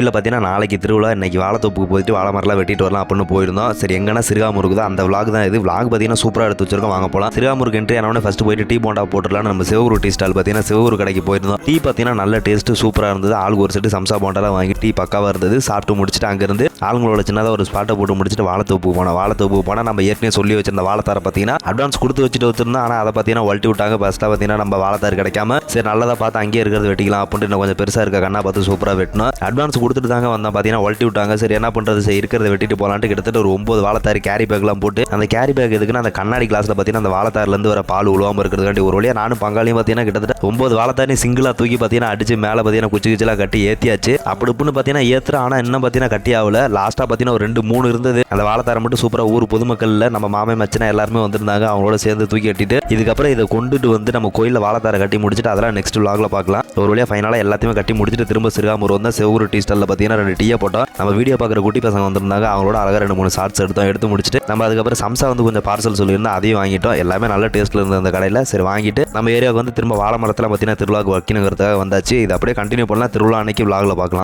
இல்ல பார்த்தீங்கன்னா நாளைக்கு திருவிழா இன்னைக்கு வாழைத்தோப்புக்கு போயிட்டு வாழை மரம்லாம் வெட்டிட்டு வரலாம் அப்படின்னு போயிருந்தோம். சரி எங்கன்னா சிறுகாமுருக்கு தான் அந்த விளாக் தான் இது. விளாக் பார்த்தீங்கன்னா சூப்பராக எடுத்து வச்சிருக்கோம், வாங்க போகலாம். சிறுகாமுருக்கு என்ட்ரி ஆனவொடனே ஃபஸ்ட்டு போயிட்டு டீ போண்டா போட்டுடலாம். நம்ம சிவகுரு டீ ஸ்டால் பார்த்தீங்கன்னா சிவகுரு கடைக்கு போயிருந்தோம். டீ பார்த்தீங்கன்னா நல்ல டேஸ்ட்டு சூப்பராக இருந்தது. ஆளுக்கு ஒரு செட்டு சம்சா போண்டாலாம் வாங்கி டீ பக்காவாக இருந்தது. சாப்பிட்டு முடிச்சுட்டு அங்கேருந்து ஆளுங்களோட சின்னதாக ஒரு ஸ்பாட்டை போட்டு முடிச்சுட்டு வாழைத்தோப்புக்கு போனால் நம்ம ஏற்கனவே சொல்லி வச்சிருந்த வாழைத்தாரை பார்த்தீங்கன்னா அட்வான்ஸ் கொடுத்து வச்சுட்டு வச்சிருந்தோம். ஆனால் அதை பார்த்தீங்கன்னா வளட்டி விட்டாங்க. ஃபஸ்ட்டாக பார்த்தீங்கன்னா நம்ம வாழைத்தார் கிடைக்காம சரி நல்லதாக பார்த்து அங்கேயே இருக்கிறது வெட்டிக்கலாம் அப்படின்ட்டு இன்னும் கொஞ்சம் பெருசாக இருக்க கண்ணா பார்த்து சூப்பராக வெட்டணும். அட்வான்ஸ் கொடுத்துட்டு தாங்க வந்தோம். பார்த்தீங்கன்னா வளட்டி விட்டாங்க. சரி என்ன பண்ணுறது, சரி இருக்கிறத வெட்டிட்டு போகலான்ட்டு கிட்டத்தட்ட ஒரு 9 வாழைத்தார் கேரி பேக்லாம் போட்டு அந்த கேரி பேக் எதுக்குன்னா அந்த கண்ணாடி கிளாஸில் பார்த்தீங்கன்னா அந்த வாழைத்தார்லேருந்து வர பால் உழுவாமல் இருக்கிறதுக்காண்டி ஒரு வழியாக நானும் பங்காளியும் பார்த்தீங்கன்னா கிட்டத்தட்ட 9 வாழைத்தாரையும் சிங்கிளாக தூக்கி பார்த்தீங்கன்னா அடிச்சு மேலே பார்த்தீங்கன்னா குச்சி குச்சிலாம் கட்டி ஏற்றியாச்சு. அப்படி இப்படின்னு பார்த்தீங்கன்னா ஏற்றுறோம். ஆனால் இன்னும் பார்த்தீங்கன்னா கட்டி ஆகல. லாஸ்ட்டாக பார்த்தீங்கன்னா ஒரு 2-3 இருந்தது. அந்த வாழைத்தாரை மட்டும் சூப்பராக ஊர் பொதுமக்களில் நம்ம மாமே மச்சனா எல்லாருமே வந்திருந்தாங்க. அவங்களோட சேர்ந்து தூக்கி கட்டிட்டு இதுக்கப்புறம் இதை கொண்டுட்டு வந்து நம்ம கோயிலில் வாழைத்தாரை கட்டி முடிச்சுட்டு அதெல்லாம் நெக்ஸ்ட் vlogல பார்க்கலாம். ஒரு வழியாக ஃபைனலாக எல்லாத்தையுமே கட்டி முடிச்சுட்டு திரும்ப சிறுகாமூர் வந்து சிவகுரு டீ ஸ்டாலில் பார்த்தீங்கன்னா 2 டீயை போட்டோம். நம்ம வீடியோ பார்க்குற குட்டி பசங்க வந்திருந்தாங்க. அவங்களோட அழகாக 2-3 ஷார்ட்ஸ் எடுத்து முடிச்சுட்டு நம்ம அதுக்கப்புறம் சம்சா வந்து கொஞ்சம் பார்சல் சொல்லியிருந்தோம், அதையும் வாங்கிட்டோம். எல்லாமே நல்ல டேஸ்ட்டில் இருந்த அந்த கடையில். சரி வாங்கிட்டு நம்ம ஏரியாவுக்கு வந்து திரும்ப வாழை மரத்தில் பார்த்தீங்கன்னா திருவிழாவுக்கு வைக்கணுங்கிறதுக்காக வந்தாச்சு. இது அப்படியே கண்டினியூ பண்ணலாம். திருவிழா அன்னைக்கு vlogல பார்க்கலாம்.